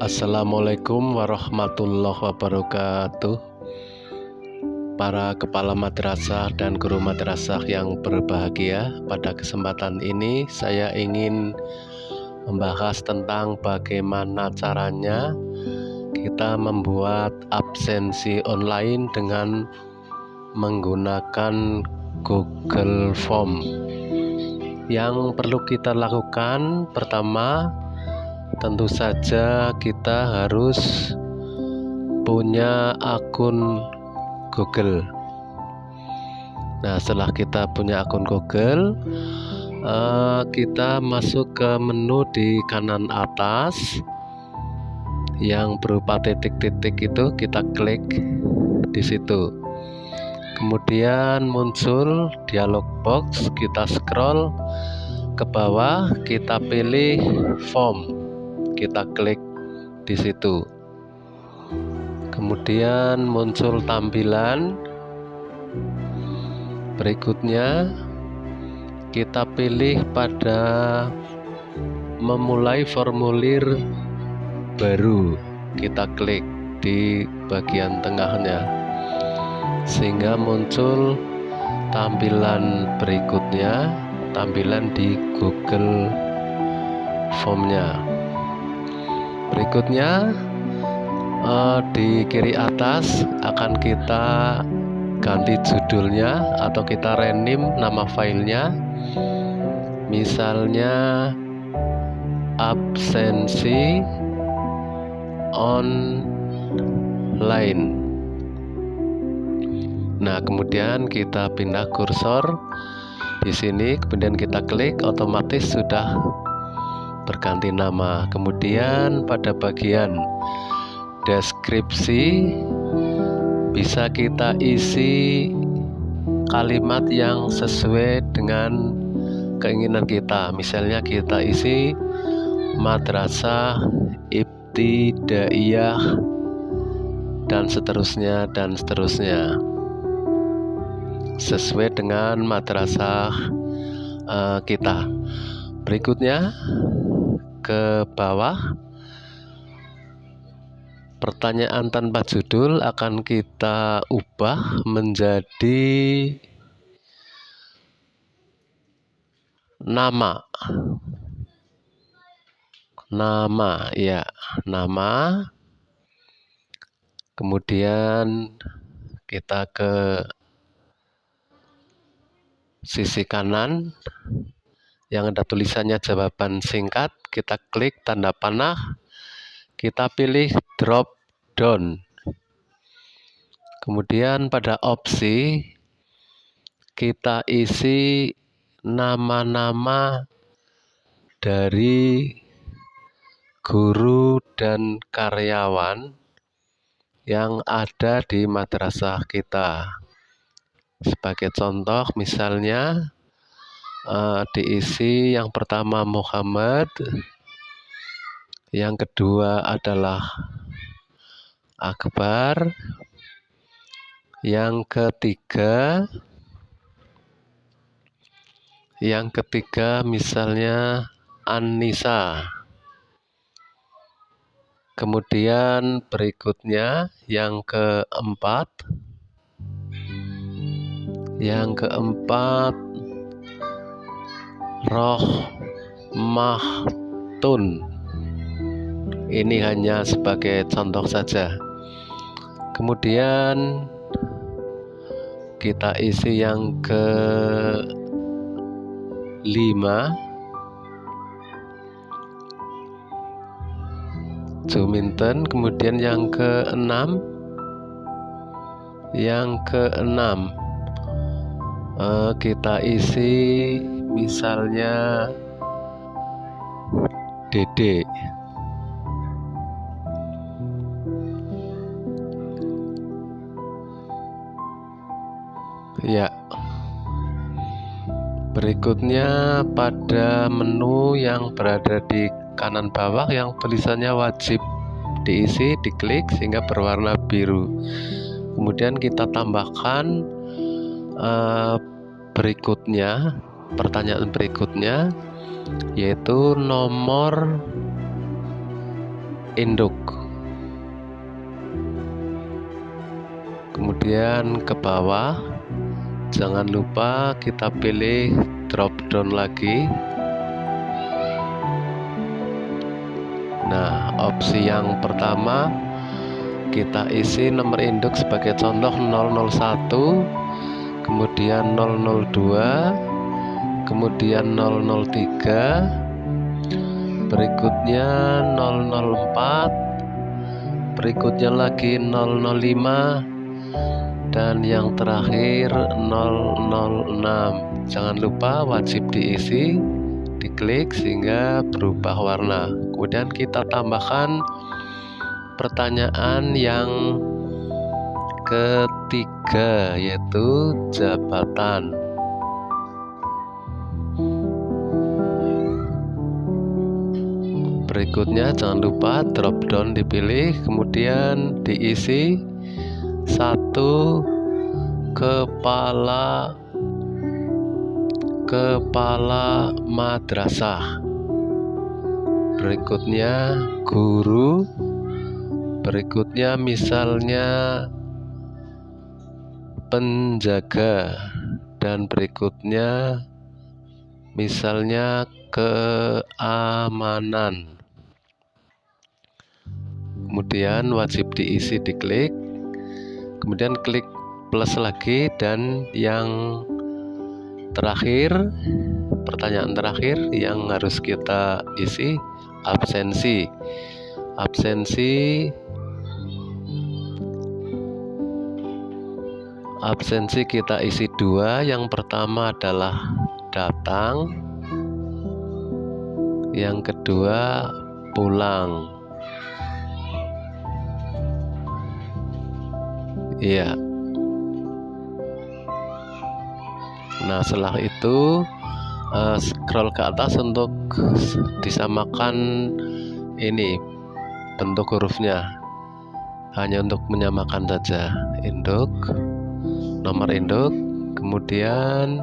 Assalamualaikum warahmatullahi wabarakatuh. Para kepala madrasah dan guru madrasah yang berbahagia, pada kesempatan ini saya ingin membahas tentang bagaimana caranya kita membuat absensi online dengan menggunakan Google Form. Yang perlu kita lakukan pertama, tentu saja kita harus punya akun Google. Nah, setelah kita punya akun Google, kita masuk ke menu di kanan atas yang berupa titik-titik itu, kita klik di situ. Kemudian muncul dialog box, kita scroll ke bawah, kita pilih form, kita klik di situ. Kemudian muncul tampilan berikutnya, kita pilih pada memulai formulir baru, kita klik di bagian tengahnya sehingga muncul tampilan berikutnya, tampilan di Google Form-nya. Berikutnya di kiri atas akan kita ganti judulnya atau kita rename nama filenya, misalnya absensi online. Nah, kemudian kita pindah kursor di sini, kemudian kita klik, otomatis sudah berganti nama. Kemudian pada bagian deskripsi bisa kita isi kalimat yang sesuai dengan keinginan kita. Misalnya kita isi madrasah ibtidaiyah dan seterusnya sesuai dengan madrasah kita. Berikutnya ke bawah, pertanyaan tanpa judul akan kita ubah menjadi nama ya, nama. Kemudian kita ke sisi kanan yang ada tulisannya jawaban singkat, kita klik tanda panah, kita pilih drop down. Kemudian pada opsi kita isi nama-nama dari guru dan karyawan yang ada di madrasah kita. Sebagai contoh, misalnya diisi yang pertama Muhammad, yang kedua adalah Akbar, yang ketiga misalnya An-Nisa. Kemudian berikutnya yang keempat Rohmahtun. Ini hanya sebagai contoh saja. Kemudian kita isi yang kelima Juminten. Kemudian yang keenam kita isi misalnya Dede. Ya. Berikutnya pada menu yang berada di kanan bawah yang tulisannya wajib diisi, diklik sehingga berwarna biru. Kemudian kita tambahkan pertanyaan berikutnya, yaitu nomor induk. Kemudian ke bawah, jangan lupa kita pilih drop down lagi. Nah, opsi yang pertama kita isi nomor induk sebagai contoh 001, kemudian 002, kemudian 003, berikutnya 004, berikutnya lagi 005, dan yang terakhir 006. Jangan lupa wajib diisi, diklik sehingga berubah warna. Kemudian kita tambahkan pertanyaan yang ketiga, yaitu jabatan. Berikutnya jangan lupa drop down dipilih, kemudian diisi 1 kepala madrasah, berikutnya guru, berikutnya misalnya penjaga, dan berikutnya misalnya keamanan. Kemudian wajib diisi, diklik, kemudian klik plus lagi, dan yang terakhir, pertanyaan terakhir yang harus kita isi absensi. Absensi kita isi 2. Yang pertama adalah datang, yang kedua pulang. Iya. Nah, setelah itu scroll ke atas untuk disamakan ini bentuk hurufnya, hanya untuk menyamakan saja. Induk, nomor induk, kemudian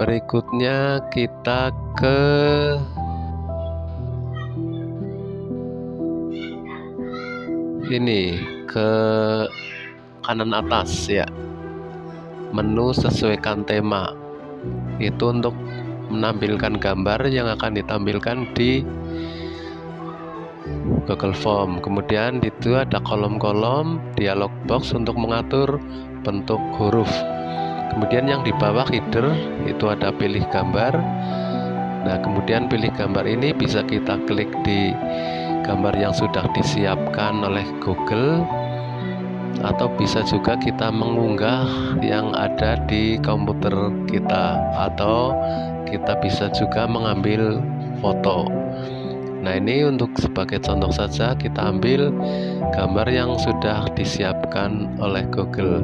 berikutnya kita ke ini, ke kanan atas ya, menu sesuaikan tema. Itu untuk menampilkan gambar yang akan ditampilkan di Google Form. Kemudian itu ada kolom-kolom dialog box untuk mengatur bentuk huruf. Kemudian yang di bawah header itu ada pilih gambar. Nah, kemudian pilih gambar ini bisa kita klik di gambar yang sudah disiapkan oleh Google, atau bisa juga kita mengunggah yang ada di komputer kita, atau kita bisa juga mengambil foto. Nah, ini untuk sebagai contoh saja, kita ambil gambar yang sudah disiapkan oleh Google.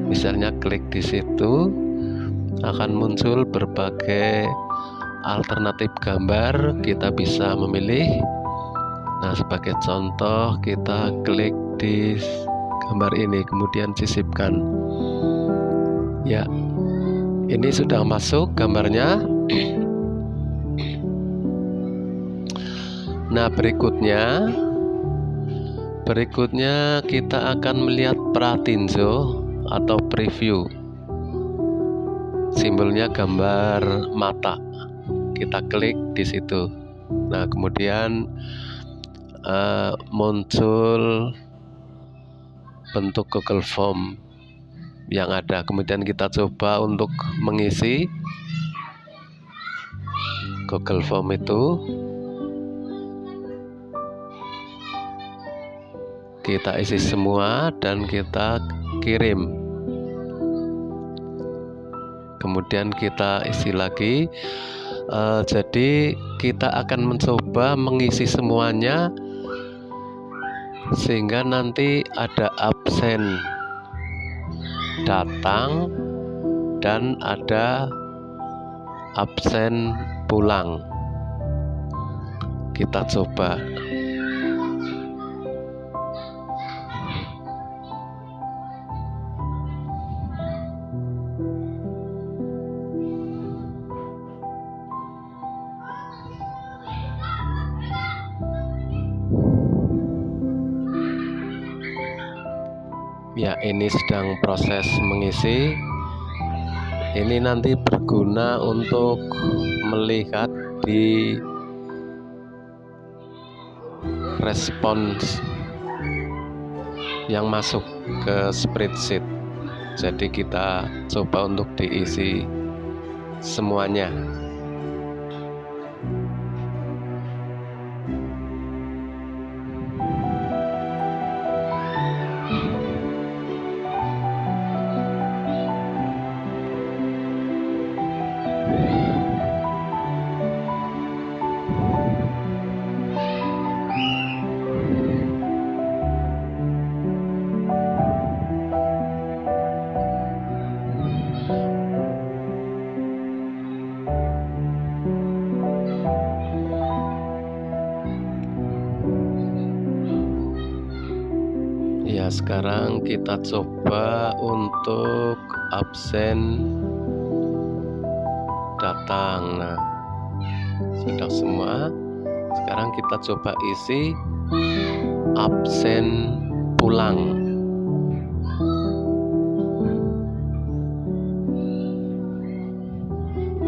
Misalnya klik di situ, akan muncul berbagai alternatif gambar, kita bisa memilih. Nah, sebagai contoh kita klik di gambar ini, kemudian sisipkan. Ya, ini sudah masuk gambarnya. Nah, berikutnya kita akan melihat pratinzo atau preview. Simbolnya gambar mata. Kita klik di situ. Nah, kemudian muncul bentuk Google Form yang ada. Kemudian kita coba untuk mengisi Google Form itu. Kita isi semua dan kita kirim. Kemudian kita isi lagi. Jadi kita akan mencoba mengisi semuanya sehingga nanti ada absen datang dan ada absen pulang. Kita coba. Ya, ini sedang proses mengisi. Ini nanti berguna untuk melihat di respons yang masuk ke spreadsheet. Jadi kita coba untuk diisi semuanya. Ya, sekarang kita coba untuk absen datang. Nah, sudah semua. Sekarang kita coba isi absen pulang.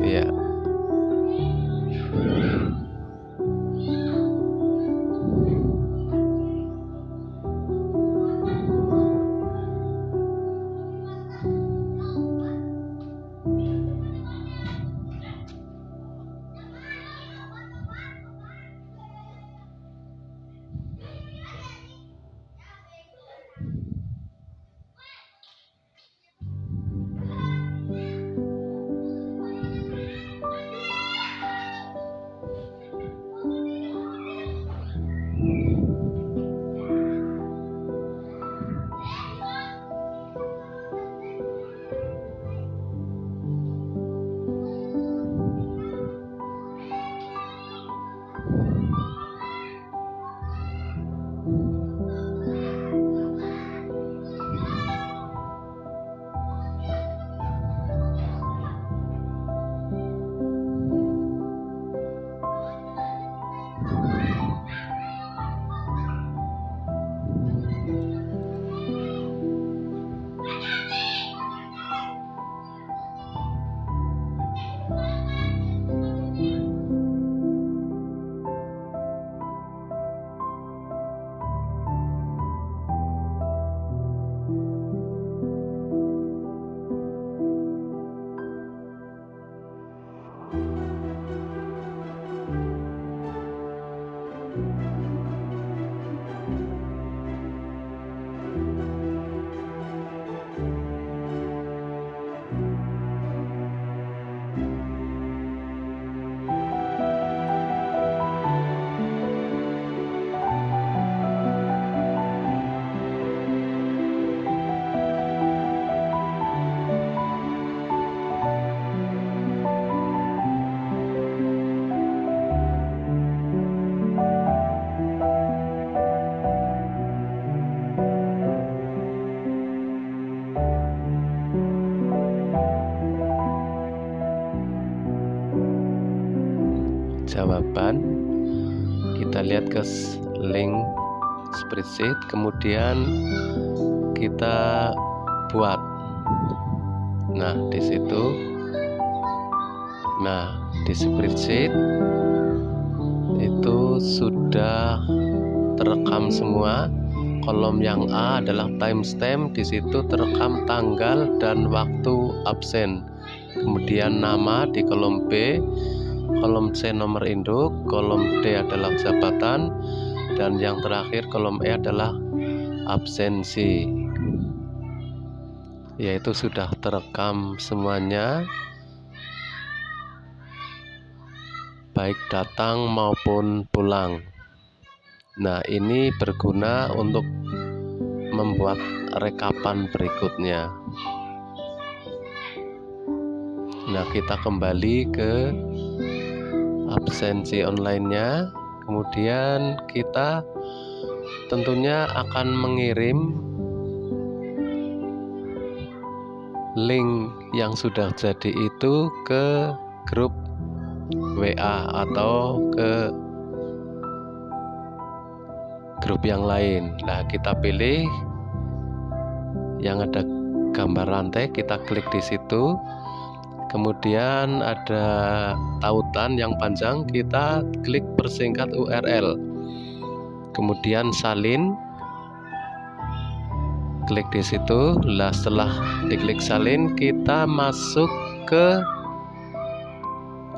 Ya. Jawaban kita lihat ke link spreadsheet, kemudian kita buat. Nah, di situ. Nah, di spreadsheet itu sudah terekam semua. Kolom yang A adalah timestamp, di situ terekam tanggal dan waktu absen. Kemudian nama di kolom B, kolom C nomor induk, kolom D adalah jabatan, dan yang terakhir kolom E adalah absensi. Yaitu sudah terekam semuanya, baik datang maupun pulang. Nah, ini berguna untuk membuat rekapan berikutnya. Nah, kita kembali ke absensi online-nya. Kemudian kita tentunya akan mengirim link yang sudah jadi itu ke grup WA atau ke grup yang lain. Nah, kita pilih yang ada gambar rantai, kita klik di situ. Kemudian ada tautan yang panjang, kita klik persingkat URL. Kemudian salin, klik di situ. Lah setelah diklik salin, kita masuk ke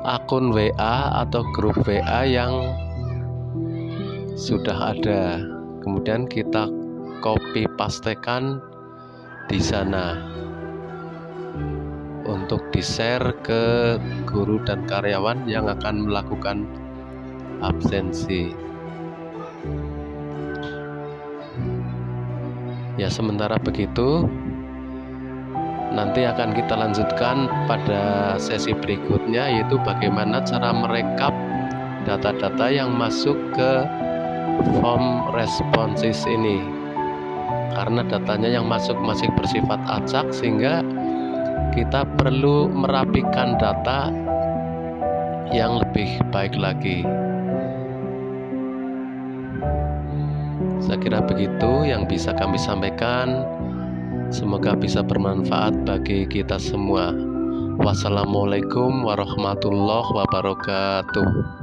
akun WA atau grup WA yang sudah ada. Kemudian kita copy pastekan di sana untuk di-share ke guru dan karyawan yang akan melakukan absensi. Ya, sementara begitu. Nanti akan kita lanjutkan pada sesi berikutnya, yaitu bagaimana cara merekap data-data yang masuk ke form responses ini. Karena datanya yang masuk masih bersifat acak, sehingga kita perlu merapikan data yang lebih baik lagi. Saya kira begitu yang bisa kami sampaikan. Semoga bisa bermanfaat bagi kita semua. Wassalamualaikum warahmatullahi wabarakatuh.